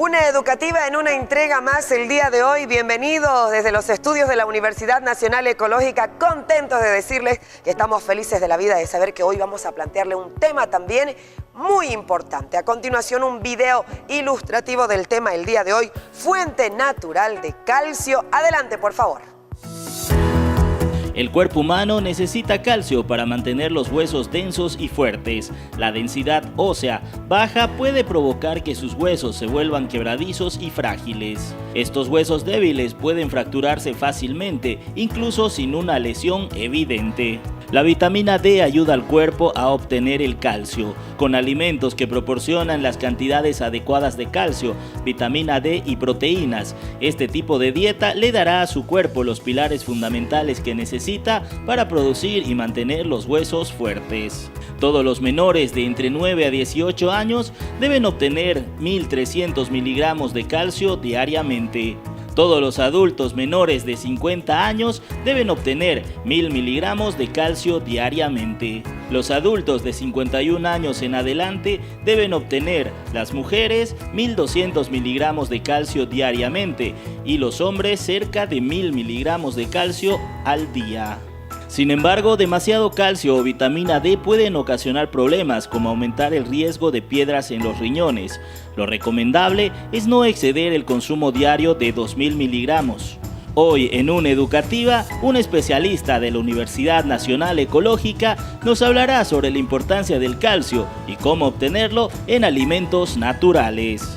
Una educativa en una entrega más el día de hoy. Bienvenidos desde los estudios de la Universidad Nacional Ecológica. Contentos de decirles que estamos felices de la vida de saber que hoy vamos a plantearle un tema también muy importante. A continuación, un video ilustrativo del tema el día de hoy, fuente natural de calcio. Adelante, por favor. El cuerpo humano necesita calcio para mantener los huesos densos y fuertes. La densidad ósea baja puede provocar que sus huesos se vuelvan quebradizos y frágiles. Estos huesos débiles pueden fracturarse fácilmente, incluso sin una lesión evidente. La vitamina D ayuda al cuerpo a obtener el calcio, con alimentos que proporcionan las cantidades adecuadas de calcio, vitamina D y proteínas. Este tipo de dieta le dará a su cuerpo los pilares fundamentales que necesita para producir y mantener los huesos fuertes. Todos los menores de entre 9 a 18 años deben obtener 1.300 miligramos de calcio diariamente. Todos los adultos menores de 50 años deben obtener 1.000 miligramos de calcio diariamente. Los adultos de 51 años en adelante deben obtener, las mujeres, 1.200 miligramos de calcio diariamente y los hombres cerca de 1.000 miligramos de calcio al día. Sin embargo, demasiado calcio o vitamina D pueden ocasionar problemas como aumentar el riesgo de piedras en los riñones. Lo recomendable es no exceder el consumo diario de 2.000 miligramos. Hoy en Una Educativa, un especialista de la Universidad Nacional Ecológica nos hablará sobre la importancia del calcio y cómo obtenerlo en alimentos naturales.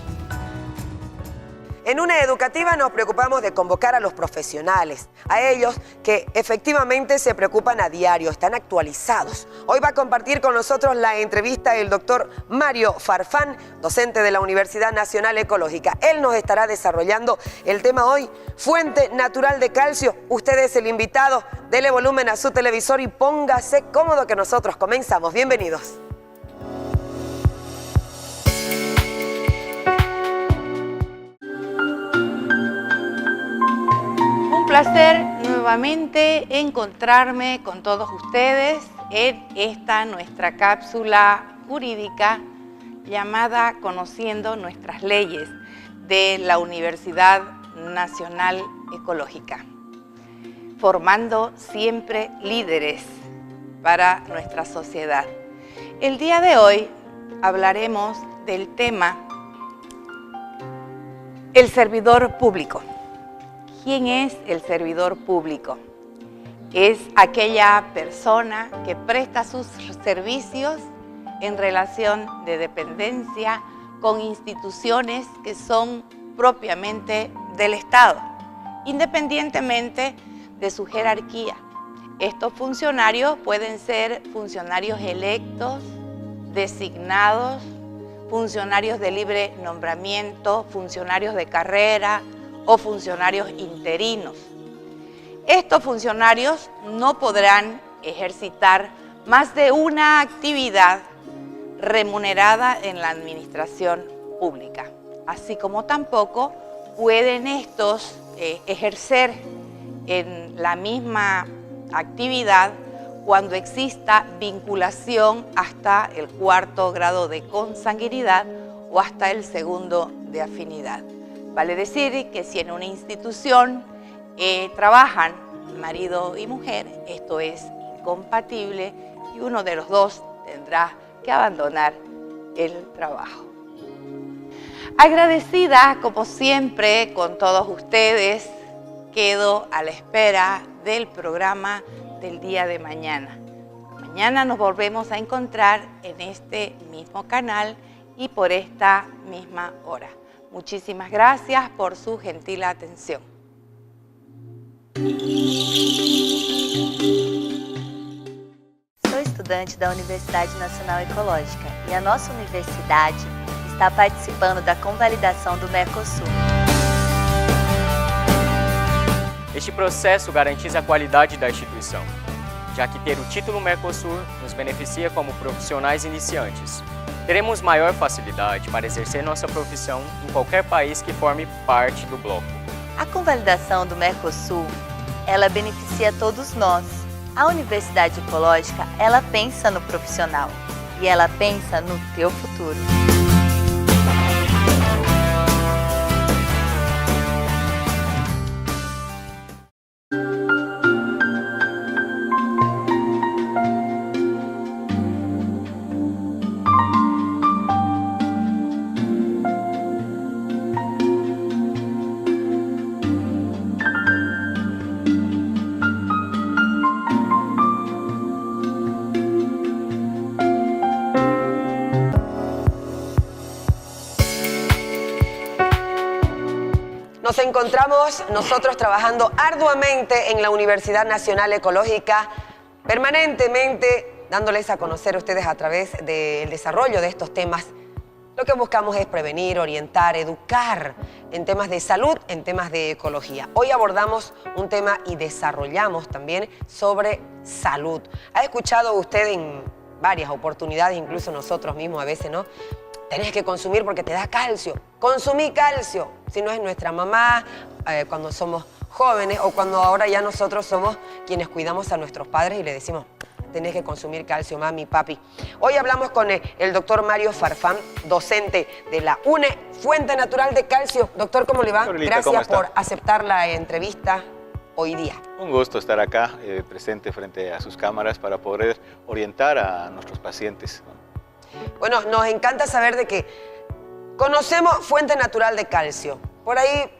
En Una Educativa nos preocupamos de convocar a los profesionales, a ellos que efectivamente se preocupan a diario, están actualizados. Hoy va a compartir con nosotros la entrevista el doctor Mario Farfán, docente de la Universidad Nacional Ecológica. Él nos estará desarrollando el tema hoy, fuente natural de calcio. Usted es el invitado, dele volumen a su televisor y póngase cómodo que nosotros comenzamos. Bienvenidos. Un placer nuevamente encontrarme con todos ustedes en esta nuestra cápsula jurídica llamada Conociendo Nuestras Leyes de la Universidad Nacional Ecológica, formando siempre líderes para nuestra sociedad. El día de hoy hablaremos del tema el servidor público. ¿Quién es el servidor público? Es aquella persona que presta sus servicios en relación de dependencia con instituciones que son propiamente del Estado, independientemente de su jerarquía. Estos funcionarios pueden ser funcionarios electos, designados, funcionarios de libre nombramiento, funcionarios de carrera, o funcionarios interinos. Estos funcionarios no podrán ejercitar más de una actividad remunerada en la administración pública, así como tampoco pueden estos ejercer en la misma actividad cuando exista vinculación hasta el 4º grado de consanguinidad o hasta el 2º de afinidad. Vale decir que si en una institución trabajan marido y mujer, esto es incompatible y uno de los dos tendrá que abandonar el trabajo. Agradecida, como siempre, con todos ustedes, quedo a la espera del programa del día de mañana. Mañana nos volvemos a encontrar en este mismo canal y por esta misma hora. Muchísimas gracias por su gentil atenção. Sou estudante da Universidade Nacional Ecológica e a nossa universidade está participando da convalidação do Mercosul. Este processo garantiza a qualidade da instituição, já que ter o título Mercosul nos beneficia como profissionais iniciantes. Teremos maior facilidade para exercer nossa profissão em qualquer país que forme parte do bloco. A convalidação do Mercosul, ela beneficia todos nós. A Universidade Ecológica, ela pensa no profissional e ela pensa no teu futuro. Nos encontramos nosotros trabajando arduamente en la Universidad Nacional Ecológica, permanentemente dándoles a conocer a ustedes a través del desarrollo de estos temas. Lo que buscamos es prevenir, orientar, educar en temas de salud, en temas de ecología. Hoy abordamos un tema y desarrollamos también sobre salud. ¿Ha escuchado usted en varias oportunidades, incluso nosotros mismos a veces, ¿no? Tenés que consumir porque te da calcio. Consumí calcio. Si no es nuestra mamá, cuando somos jóvenes o cuando ahora ya nosotros somos quienes cuidamos a nuestros padres y le decimos, tenés que consumir calcio, mami, papi. Hoy hablamos con el doctor Mario Farfán, docente de la UNE, Fuente Natural de Calcio. Doctor, ¿cómo le va? Lolita, gracias por aceptar la entrevista hoy día. Un gusto estar acá, presente frente a sus cámaras para poder orientar a nuestros pacientes. Bueno, nos encanta saber de que conocemos Fuente Natural de Calcio. Por ahí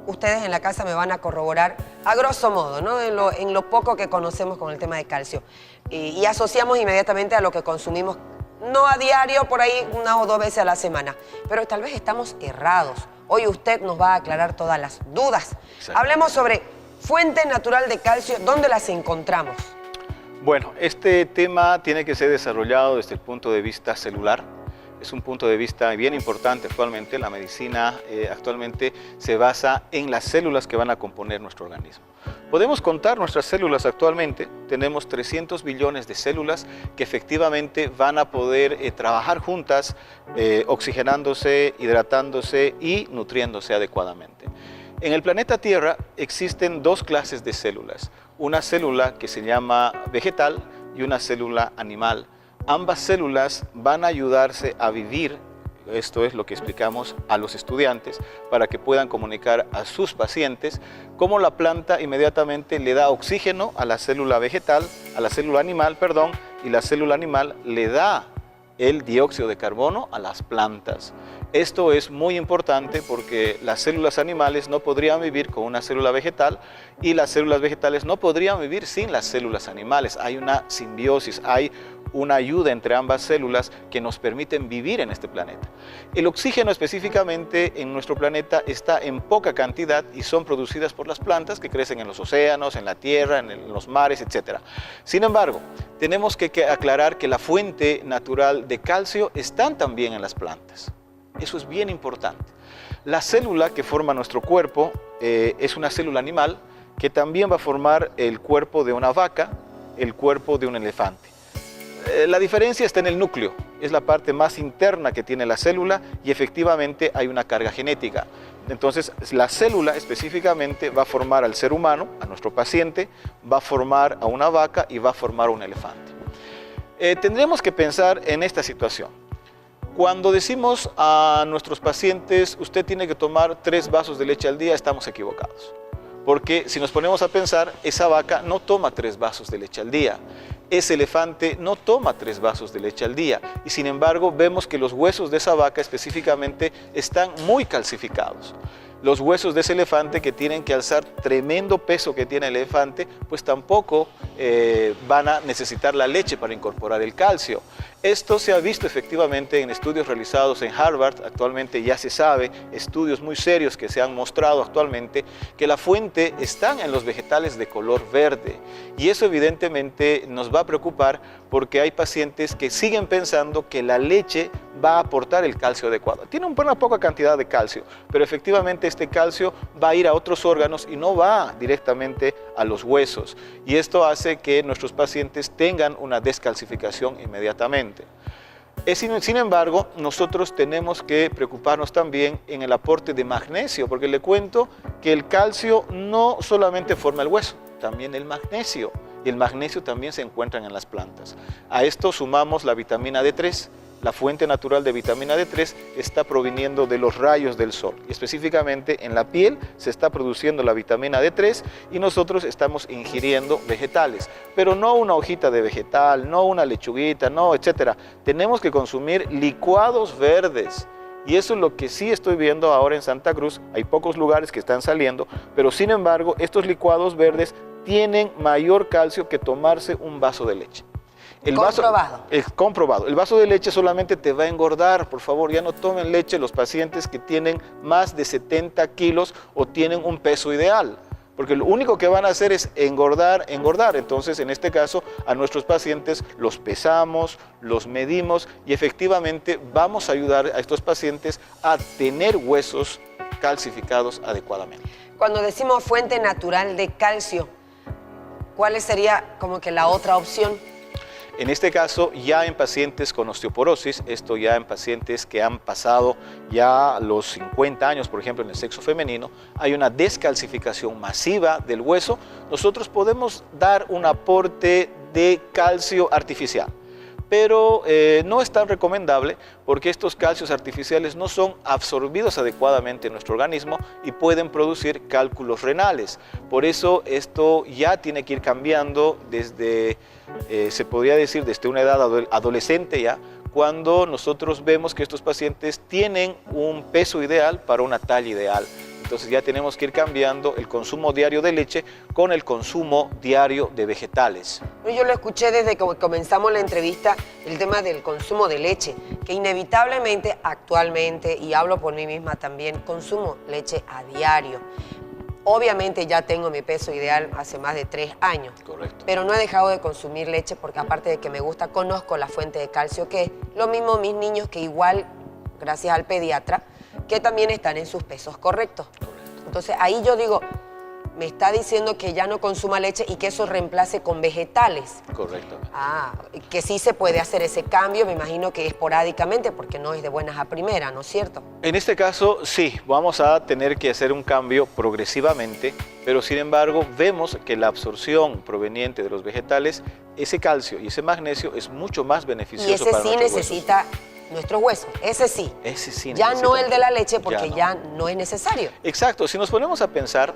ustedes en la casa me van a corroborar a grosso modo, ¿no? En lo poco que conocemos con el tema de calcio. Y asociamos inmediatamente a lo que consumimos, no a diario, por ahí 1 o 2 veces a la semana. Pero tal vez estamos errados. Hoy usted nos va a aclarar todas las dudas. Hablemos sobre Fuente Natural de Calcio, ¿dónde las encontramos? Bueno, este tema tiene que ser desarrollado desde el punto de vista celular. Es un punto de vista bien importante actualmente. La medicina actualmente se basa en las células que van a componer nuestro organismo. Podemos contar nuestras células actualmente. Tenemos 300 billones de células que efectivamente van a poder trabajar juntas, oxigenándose, hidratándose y nutriéndose adecuadamente. En el planeta Tierra existen 2 clases de células. Una célula que se llama vegetal y una célula animal. Ambas células van a ayudarse a vivir, esto es lo que explicamos a los estudiantes, para que puedan comunicar a sus pacientes cómo la planta inmediatamente le da oxígeno a la célula vegetal, a la célula animal, perdón, y la célula animal le da el dióxido de carbono a las plantas. Esto es muy importante porque las células animales no podrían vivir con una célula vegetal y las células vegetales no podrían vivir sin las células animales. Hay una simbiosis, hay una ayuda entre ambas células que nos permiten vivir en este planeta. El oxígeno específicamente en nuestro planeta está en poca cantidad y son producidas por las plantas que crecen en los océanos, en la tierra, en los mares, etc. Sin embargo, tenemos que aclarar que la fuente natural de calcio está también en las plantas. Eso es bien importante. La célula que forma nuestro cuerpo es una célula animal que también va a formar el cuerpo de una vaca, el cuerpo de un elefante. La diferencia está en el núcleo, es la parte más interna que tiene la célula y efectivamente hay una carga genética. Entonces la célula específicamente va a formar al ser humano, a nuestro paciente, va a formar a una vaca y va a formar a un elefante. Tendremos que pensar en esta situación. Cuando decimos a nuestros pacientes, usted tiene que tomar 3 vasos de leche al día, estamos equivocados. Porque si nos ponemos a pensar, esa vaca no toma 3 vasos de leche al día. Ese elefante no toma 3 vasos de leche al día. Y sin embargo, vemos que los huesos de esa vaca específicamente están muy calcificados. Los huesos de ese elefante que tienen que alzar tremendo peso que tiene el elefante, pues tampoco van a necesitar la leche para incorporar el calcio. Esto se ha visto efectivamente en estudios realizados en Harvard, actualmente ya se sabe, estudios muy serios que se han mostrado actualmente, que la fuente está en los vegetales de color verde. Y eso evidentemente nos va a preocupar porque hay pacientes que siguen pensando que la leche va a aportar el calcio adecuado. Tiene una poca cantidad de calcio, pero efectivamente este calcio va a ir a otros órganos y no va directamente a los huesos. Y esto hace que nuestros pacientes tengan una descalcificación inmediatamente. Sin embargo, nosotros tenemos que preocuparnos también en el aporte de magnesio, porque le cuento que el calcio no solamente forma el hueso, también el magnesio. Y el magnesio también se encuentra en las plantas. A esto sumamos la vitamina D3. La fuente natural de vitamina D3 está proviniendo de los rayos del sol. Y específicamente en la piel se está produciendo la vitamina D3 y nosotros estamos ingiriendo vegetales. Pero no una hojita de vegetal, no una lechuguita, no, etcétera. Tenemos que consumir licuados verdes. Y eso es lo que sí estoy viendo ahora en Santa Cruz. Hay pocos lugares que están saliendo, pero sin embargo estos licuados verdes tienen mayor calcio que tomarse un vaso de leche. Comprobado. Comprobado. El vaso de leche solamente te va a engordar. Por favor, ya no tomen leche los pacientes que tienen más de 70 kilos o tienen un peso ideal. Porque lo único que van a hacer es engordar, engordar. Entonces, en este caso, a nuestros pacientes los pesamos, los medimos y efectivamente vamos a ayudar a estos pacientes a tener huesos calcificados adecuadamente. Cuando decimos fuente natural de calcio, ¿cuál sería como que la otra opción? En este caso, ya en pacientes con osteoporosis, esto ya en pacientes que han pasado ya los 50 años, por ejemplo, en el sexo femenino, hay una descalcificación masiva del hueso, nosotros podemos dar un aporte de calcio artificial. Pero no es tan recomendable porque estos calcios artificiales no son absorbidos adecuadamente en nuestro organismo y pueden producir cálculos renales. Por eso esto ya tiene que ir cambiando desde, se podría decir, desde una edad adolescente ya, cuando nosotros vemos que estos pacientes tienen un peso ideal para una talla ideal. Entonces ya tenemos que ir cambiando el consumo diario de leche con el consumo diario de vegetales. Yo lo escuché desde que comenzamos la entrevista, el tema del consumo de leche, que inevitablemente actualmente, y hablo por mí misma también, consumo leche a diario. Obviamente ya tengo mi peso ideal hace más de 3 años. Correcto. Pero no he dejado de consumir leche porque aparte de que me gusta, conozco la fuente de calcio que es. Lo mismo mis niños que igual, gracias al pediatra, que también están en sus pesos correctos. Entonces ahí yo digo, me está diciendo que ya no consuma leche y que eso reemplace con vegetales. Correcto. Ah, que sí se puede hacer ese cambio, me imagino que esporádicamente porque no es de buenas a primeras, ¿no es cierto? En este caso sí, vamos a tener que hacer un cambio progresivamente, pero sin embargo vemos que la absorción proveniente de los vegetales, ese calcio y ese magnesio es mucho más beneficioso y ese para sí nuestros necesita huesos. Nuestros huesos, ese sí. Ese sí ya necesita no el de la leche mucho. porque ya no es necesario. Exacto, si nos ponemos a pensar,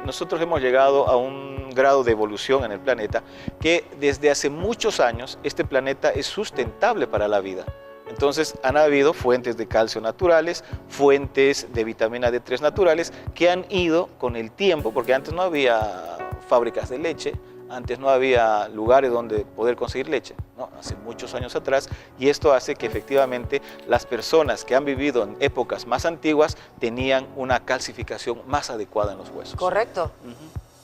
nosotros hemos llegado a un grado de evolución en el planeta que desde hace muchos años este planeta es sustentable para la vida. Entonces han habido fuentes de calcio naturales, fuentes de vitamina D3 naturales que han ido con el tiempo, porque antes no había fábricas de leche, antes no había lugares donde poder conseguir leche, ¿no? Hace muchos años atrás, y esto hace que efectivamente las personas que han vivido en épocas más antiguas tenían una calcificación más adecuada en los huesos. Correcto.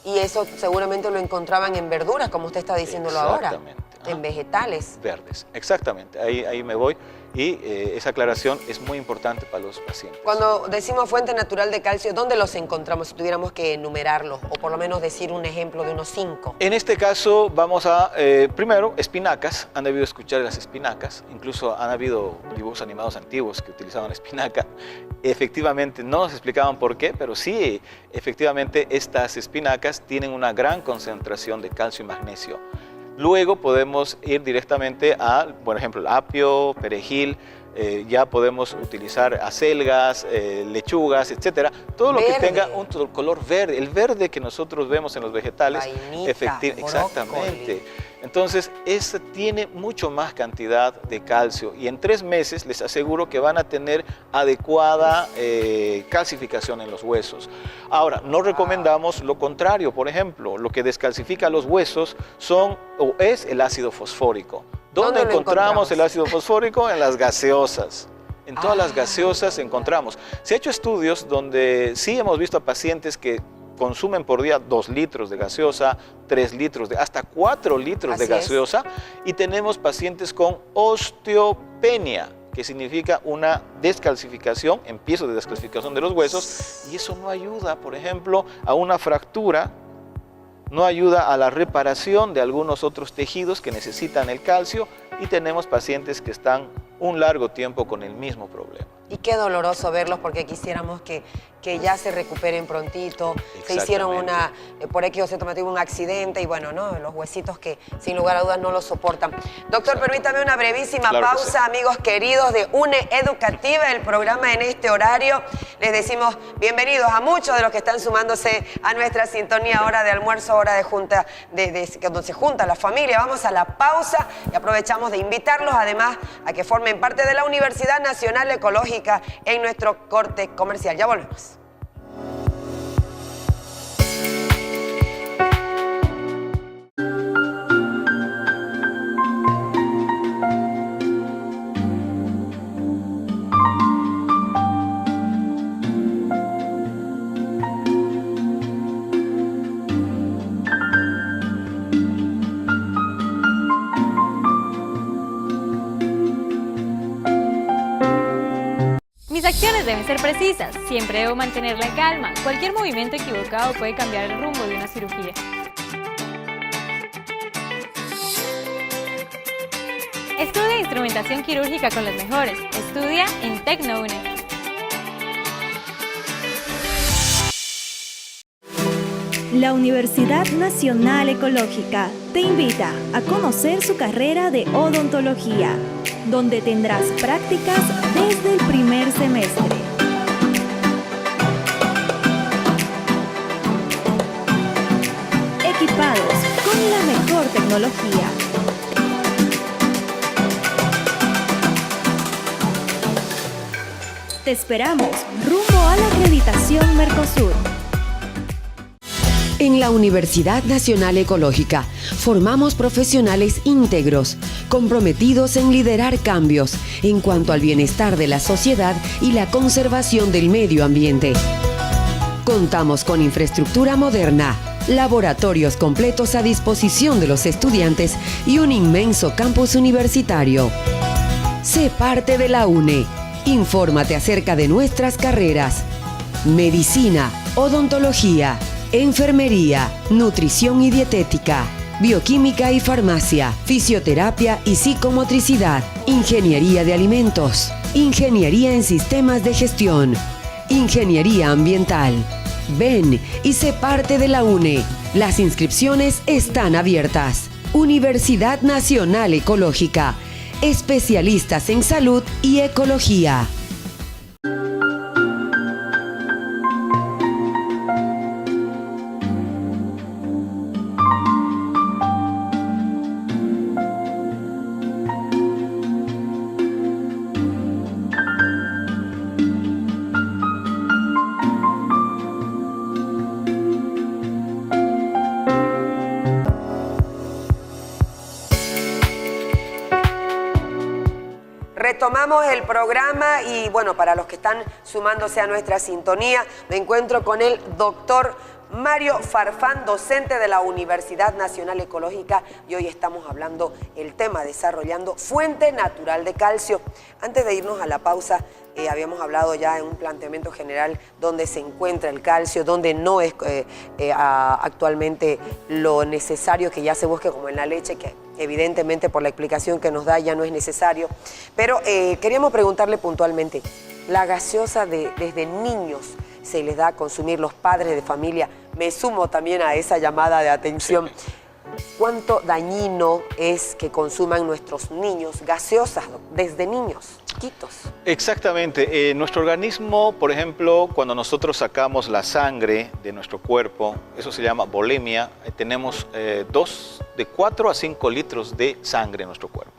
Y eso seguramente lo encontraban en verduras, como usted está diciéndolo ahora. Exactamente. En vegetales. Verdes, exactamente. Ahí me voy. Y esa aclaración es muy importante para los pacientes. Cuando decimos fuente natural de calcio, ¿dónde los encontramos si tuviéramos que enumerarlos? O por lo menos decir un ejemplo de unos 5. En este caso vamos a, primero, espinacas. Han debido escuchar las espinacas. Incluso han habido dibujos animados antiguos que utilizaban espinaca. Efectivamente, no nos explicaban por qué, pero sí, efectivamente, estas espinacas tienen una gran concentración de calcio y magnesio. Luego podemos ir directamente a, por ejemplo, el apio, perejil, ya podemos utilizar acelgas, lechugas, etcétera. Todo lo que tenga un color verde, el verde que nosotros vemos en los vegetales. Vainita, exactamente. Entonces, esta tiene mucho más cantidad de calcio y en 3 meses les aseguro que van a tener adecuada calcificación en los huesos. Ahora, no recomendamos lo contrario. Por ejemplo, lo que descalcifica los huesos es el ácido fosfórico. ¿Dónde encontramos el ácido fosfórico? En las gaseosas. En todas las gaseosas encontramos. Se ha hecho estudios donde sí hemos visto a pacientes que consumen por día 2 litros de gaseosa, 3 litros, hasta 4 litros de gaseosa, y tenemos pacientes con osteopenia, que significa una descalcificación, empiezo de descalcificación de los huesos, y eso no ayuda, por ejemplo, a una fractura, no ayuda a la reparación de algunos otros tejidos que necesitan el calcio, y tenemos pacientes que están un largo tiempo con el mismo problema. Y qué doloroso verlos porque quisiéramos que ya se recuperen prontito. Se hicieron por X o Z motivo un accidente y bueno, ¿no? Los huesitos que sin lugar a dudas no lo soportan. Doctor, permítame una brevísima pausa, amigos queridos de UNE Educativa, el programa en este horario. Les decimos bienvenidos a muchos de los que están sumándose a nuestra sintonía, hora de almuerzo, hora de junta, donde se junta la familia. Vamos a la pausa y aprovechamos de invitarlos además a que formen parte de la Universidad Nacional Ecológica en nuestro corte comercial. Ya volvemos. Mis acciones deben ser precisas, siempre debo mantener la calma. Cualquier movimiento equivocado puede cambiar el rumbo de una cirugía. Estudia instrumentación quirúrgica con los mejores. Estudia en TecnoUNE. La Universidad Nacional Ecológica te invita a conocer su carrera de odontología, donde tendrás prácticas desde el primer semestre. Equipados con la mejor tecnología. Te esperamos rumbo a la acreditación Mercosur. En la Universidad Nacional Ecológica formamos profesionales íntegros, comprometidos en liderar cambios en cuanto al bienestar de la sociedad y la conservación del medio ambiente. Contamos con infraestructura moderna, laboratorios completos a disposición de los estudiantes y un inmenso campus universitario. Sé parte de la UNE. Infórmate acerca de nuestras carreras: medicina, odontología, enfermería, nutrición y dietética, bioquímica y farmacia, fisioterapia y psicomotricidad, ingeniería de alimentos, ingeniería en sistemas de gestión, ingeniería ambiental. Ven y sé parte de la UNE. Las inscripciones están abiertas. Universidad Nacional Ecológica. Especialistas en salud y ecología. Retomamos el programa y bueno, para los que están sumándose a nuestra sintonía, me encuentro con el doctor Mario Farfán, docente de la Universidad Nacional Ecológica, y hoy estamos hablando el tema desarrollando fuente natural de calcio. Antes de irnos a la pausa, habíamos hablado ya en un planteamiento general dónde se encuentra el calcio, dónde no es actualmente lo necesario que ya se busque, como en la leche, que evidentemente por la explicación que nos da ya no es necesario. Pero queríamos preguntarle puntualmente, la gaseosa desde niños se les da a consumir, los padres de familia, me sumo también a esa llamada de atención. Sí. ¿Cuánto dañino es que consuman nuestros niños gaseosas desde niños, chiquitos? Exactamente. Nuestro organismo, por ejemplo, cuando nosotros sacamos la sangre de nuestro cuerpo, eso se llama volemia, tenemos de 4 a 5 litros de sangre en nuestro cuerpo.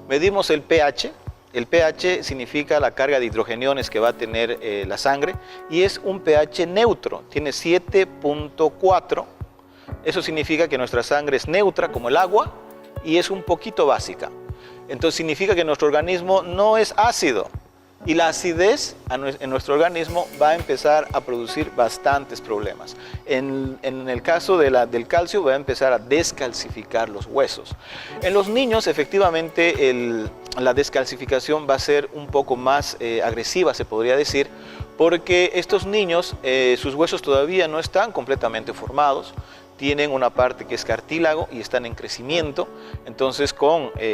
Medimos el pH. El pH significa la carga de hidrogeniones que va a tener la sangre y es un pH neutro, tiene 7.4. Eso significa que nuestra sangre es neutra como el agua y es un poquito básica. Entonces significa que nuestro organismo no es ácido y la acidez en nuestro organismo va a empezar a producir bastantes problemas. En el caso del calcio va a empezar a descalcificar los huesos. En los niños efectivamente la descalcificación va a ser un poco más agresiva, se podría decir, porque estos niños, sus huesos todavía no están completamente formados, tienen una parte que es cartílago y están en crecimiento, entonces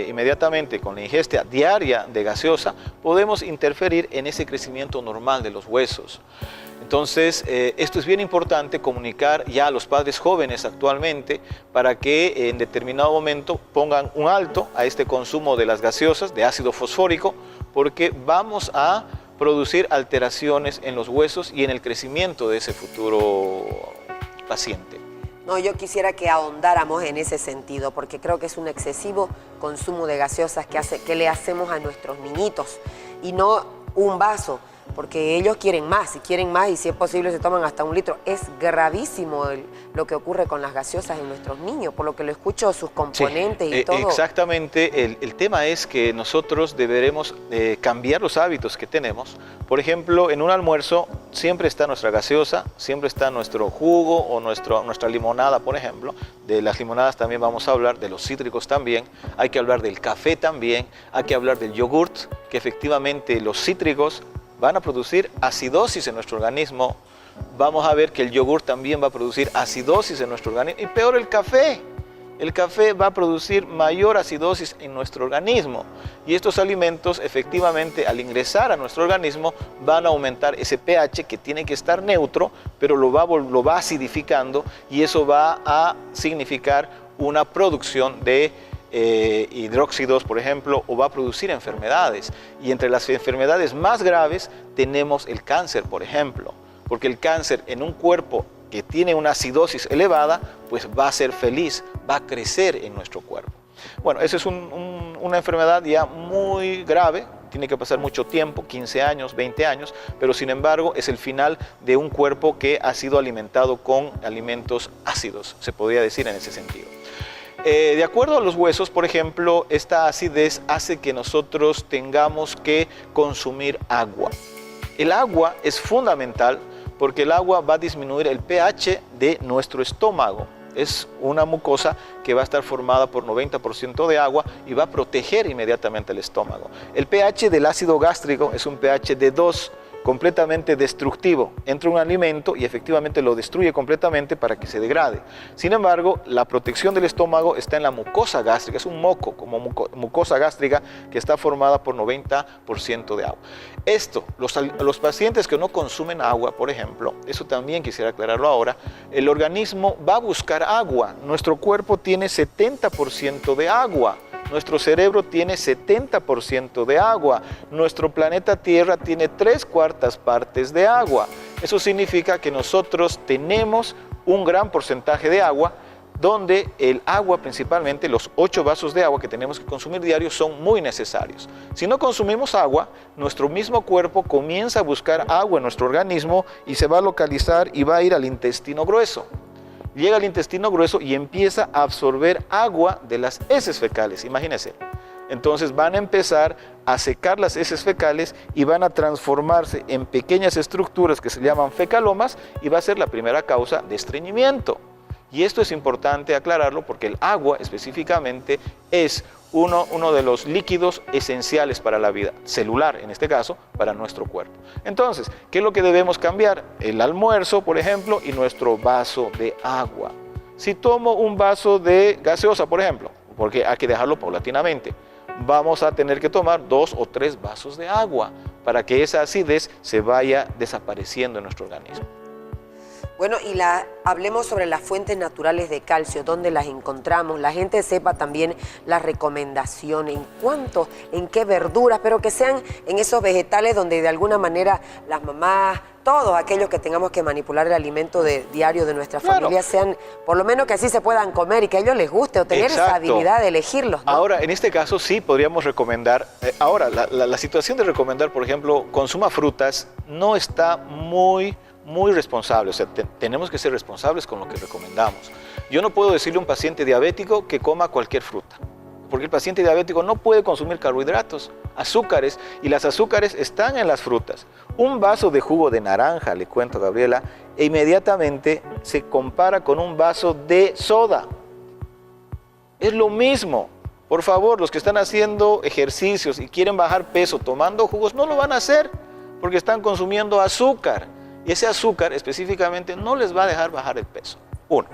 inmediatamente con la ingesta diaria de gaseosa podemos interferir en ese crecimiento normal de los huesos. Entonces, esto es bien importante comunicar ya a los padres jóvenes actualmente para que en determinado momento pongan un alto a este consumo de las gaseosas, de ácido fosfórico, porque vamos a producir alteraciones en los huesos y en el crecimiento de ese futuro paciente. No, yo quisiera que ahondáramos en ese sentido, porque creo que es un excesivo consumo de gaseosas que le hacemos a nuestros niñitos, y no un vaso, porque ellos quieren más y si es posible se toman hasta 1 litro. Es gravísimo lo que ocurre con las gaseosas en nuestros niños, por lo que lo escucho, sus componentes y todo. Exactamente, el tema es que nosotros deberemos cambiar los hábitos que tenemos. Por ejemplo, en un almuerzo siempre está nuestra gaseosa, siempre está nuestro jugo o nuestra limonada, por ejemplo. De las limonadas también vamos a hablar, de los cítricos también, hay que hablar del café también, hay que hablar del yogurt, que efectivamente los cítricos van a producir acidosis en nuestro organismo. Vamos a ver que el yogur también va a producir acidosis en nuestro organismo. Y peor, el café. El café va a producir mayor acidosis en nuestro organismo. Y estos alimentos, efectivamente, al ingresar a nuestro organismo, van a aumentar ese pH que tiene que estar neutro, pero lo va acidificando, y eso va a significar una producción de hidróxidos, por ejemplo, o va a producir enfermedades. Y entre las enfermedades más graves tenemos el cáncer, por ejemplo. Porque el cáncer en un cuerpo que tiene una acidosis elevada, pues va a ser feliz, va a crecer en nuestro cuerpo. Bueno, esa es una enfermedad ya muy grave, tiene que pasar mucho tiempo, 15 años, 20 años, pero sin embargo es el final de un cuerpo que ha sido alimentado con alimentos ácidos, se podría decir en ese sentido. De acuerdo a los huesos, por ejemplo, esta acidez hace que nosotros tengamos que consumir agua. El agua es fundamental, porque el agua va a disminuir el pH de nuestro estómago. Es una mucosa que va a estar formada por 90% de agua y va a proteger inmediatamente el estómago. El pH del ácido gástrico es un pH de 2, completamente destructivo. Entra un alimento y efectivamente lo destruye completamente para que se degrade. Sin embargo, la protección del estómago está en la mucosa gástrica, es un moco, como mucosa gástrica, que está formada por 90% de agua. Esto, los pacientes que no consumen agua, por ejemplo, eso también quisiera aclararlo ahora, el organismo va a buscar agua. Nuestro cuerpo tiene 70% de agua. Nuestro cerebro tiene 70% de agua. Nuestro planeta Tierra tiene 3/4 partes de agua. Eso significa que nosotros tenemos un gran porcentaje de agua, donde el agua, principalmente los 8 vasos de agua que tenemos que consumir diario, son muy necesarios. Si no consumimos agua, nuestro mismo cuerpo comienza a buscar agua en nuestro organismo y se va a localizar y va a ir al intestino grueso. Llega al intestino grueso y empieza a absorber agua de las heces fecales, imagínense. Entonces van a empezar a secar las heces fecales y van a transformarse en pequeñas estructuras que se llaman fecalomas, y va a ser la primera causa de estreñimiento. Y esto es importante aclararlo porque el agua específicamente es uno de los líquidos esenciales para la vida celular, en este caso, para nuestro cuerpo. Entonces, ¿qué es lo que debemos cambiar? El almuerzo, por ejemplo, y nuestro vaso de agua. Si tomo un vaso de gaseosa, por ejemplo, porque hay que dejarlo paulatinamente, vamos a tener que tomar 2 o 3 vasos de agua para que esa acidez se vaya desapareciendo en nuestro organismo. Bueno, y hablemos sobre las fuentes naturales de calcio, dónde las encontramos, la gente sepa también las recomendaciones, en qué verduras, pero que sean en esos vegetales donde de alguna manera las mamás, todos aquellos que tengamos que manipular el alimento diario de nuestra familia, sean, por lo menos que así se puedan comer y que a ellos les guste, o tener esa habilidad de elegirlos, ¿no? Ahora, en este caso sí podríamos recomendar, la situación de recomendar, por ejemplo, consuma frutas, no está muy responsable, o sea, tenemos que ser responsables con lo que recomendamos. Yo no puedo decirle a un paciente diabético que coma cualquier fruta, porque el paciente diabético no puede consumir carbohidratos, azúcares, y las azúcares están en las frutas. Un vaso de jugo de naranja, le cuento, Gabriela, e inmediatamente se compara con un vaso de soda. Es lo mismo. Por favor, los que están haciendo ejercicios y quieren bajar peso tomando jugos, no lo van a hacer porque están consumiendo azúcar. Y ese azúcar específicamente no les va a dejar bajar el peso. 1.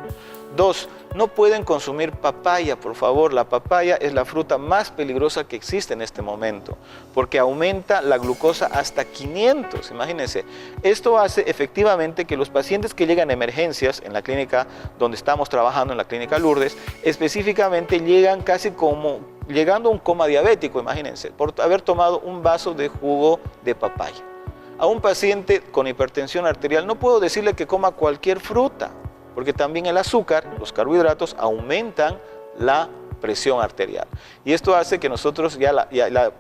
2. No pueden consumir papaya, por favor. La papaya es la fruta más peligrosa que existe en este momento, porque aumenta la glucosa hasta 500, imagínense. Esto hace efectivamente que los pacientes que llegan a emergencias en la clínica donde estamos trabajando, en la clínica Lourdes, específicamente llegan casi como llegando a un coma diabético, imagínense, por haber tomado un vaso de jugo de papaya. A un paciente con hipertensión arterial no puedo decirle que coma cualquier fruta, porque también el azúcar, los carbohidratos, aumentan la presión arterial. Y esto hace que nosotros ya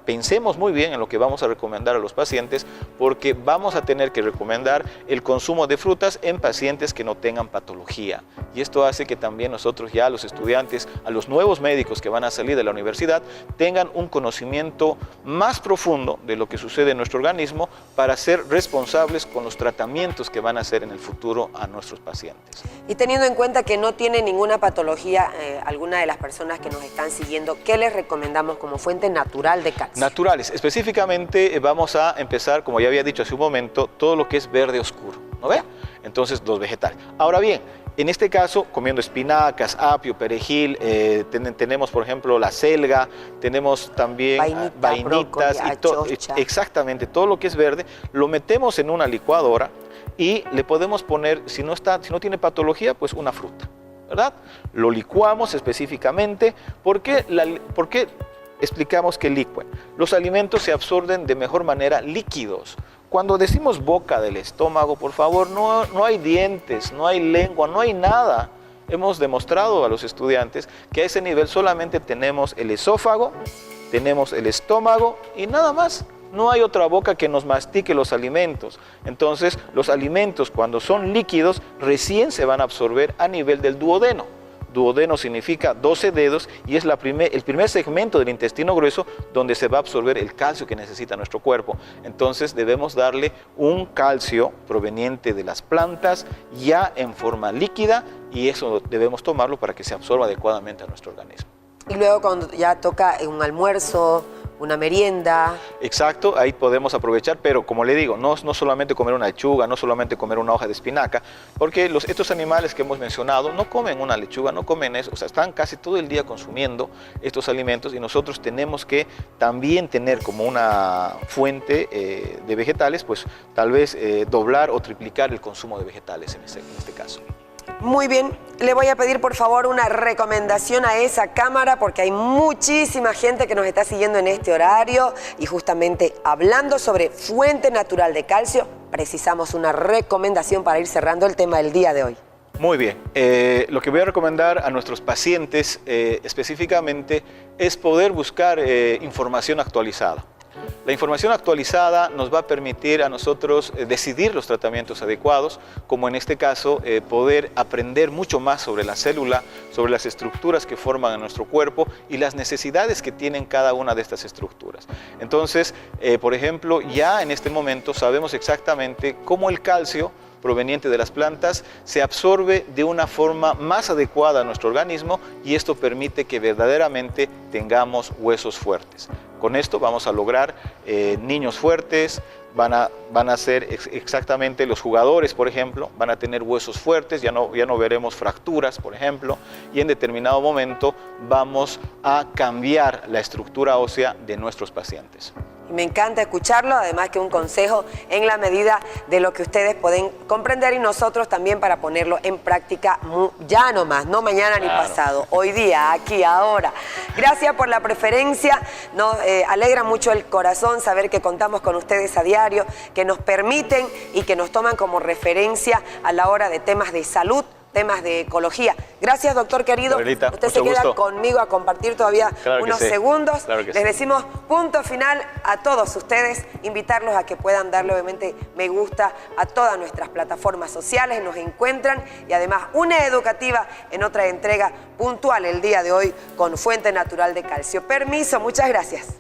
pensemos muy bien en lo que vamos a recomendar a los pacientes, porque vamos a tener que recomendar el consumo de frutas en pacientes que no tengan patología. Y esto hace que también nosotros ya los estudiantes, a los nuevos médicos que van a salir de la universidad, tengan un conocimiento más profundo de lo que sucede en nuestro organismo para ser responsables con los tratamientos que van a hacer en el futuro a nuestros pacientes. Y teniendo en cuenta que no tiene ninguna patología alguna de las personas que nos están siguiendo, ¿qué les recomendamos como fuente natural de calcio? Naturales. Específicamente vamos a empezar, como ya había dicho hace un momento, todo lo que es verde oscuro, ¿no ve? Entonces, los vegetales. Ahora bien, en este caso, comiendo espinacas, apio, perejil, tenemos, por ejemplo, la selga, tenemos también vainitas, brócoli, exactamente, todo lo que es verde, lo metemos en una licuadora y le podemos poner, si no tiene patología, pues una fruta, ¿verdad? Lo licuamos específicamente. ¿Por qué explicamos que licuen? Los alimentos se absorben de mejor manera líquidos. Cuando decimos boca del estómago, por favor, no hay dientes, no hay lengua, no hay nada. Hemos demostrado a los estudiantes que a ese nivel solamente tenemos el esófago, tenemos el estómago y nada más. No hay otra boca que nos mastique los alimentos. Entonces, los alimentos cuando son líquidos recién se van a absorber a nivel del duodeno. Duodeno significa 12 dedos y es el primer segmento del intestino grueso donde se va a absorber el calcio que necesita nuestro cuerpo. Entonces debemos darle un calcio proveniente de las plantas ya en forma líquida y eso debemos tomarlo para que se absorba adecuadamente a nuestro organismo. Y luego cuando ya toca un almuerzo, una merienda. Exacto, ahí podemos aprovechar, pero como le digo, no solamente comer una lechuga, no solamente comer una hoja de espinaca, porque estos animales que hemos mencionado no comen una lechuga, no comen eso, o sea, están casi todo el día consumiendo estos alimentos y nosotros tenemos que también tener como una fuente de vegetales, pues tal vez doblar o triplicar el consumo de vegetales en este caso. Muy bien, le voy a pedir por favor una recomendación a esa cámara porque hay muchísima gente que nos está siguiendo en este horario y justamente hablando sobre fuente natural de calcio, precisamos una recomendación para ir cerrando el tema del día de hoy. Muy bien, lo que voy a recomendar a nuestros pacientes específicamente es poder buscar información actualizada. La información actualizada nos va a permitir a nosotros decidir los tratamientos adecuados, como en este caso poder aprender mucho más sobre la célula, sobre las estructuras que forman a nuestro cuerpo y las necesidades que tienen cada una de estas estructuras. Entonces, por ejemplo, ya en este momento sabemos exactamente cómo el calcio proveniente de las plantas se absorbe de una forma más adecuada a nuestro organismo y esto permite que verdaderamente tengamos huesos fuertes. Con esto vamos a lograr niños fuertes, van a ser exactamente los jugadores, por ejemplo, van a tener huesos fuertes, ya no veremos fracturas, por ejemplo, y en determinado momento vamos a cambiar la estructura ósea de nuestros pacientes. Me encanta escucharlo, además que un consejo en la medida de lo que ustedes pueden comprender y nosotros también para ponerlo en práctica ya nomás, no mañana ni pasado, hoy día, aquí, ahora. Gracias por la preferencia, nos alegra mucho el corazón saber que contamos con ustedes a diario, que nos permiten y que nos toman como referencia a la hora de temas de salud, temas de ecología. Gracias, doctor querido. Gabrielita, usted se queda conmigo a compartir todavía unos segundos. Claro que Les decimos punto final a todos ustedes, invitarlos a que puedan darle obviamente me gusta a todas nuestras plataformas sociales, nos encuentran y además una educativa en otra entrega puntual el día de hoy con Fuente Natural de Calcio. Permiso, muchas gracias.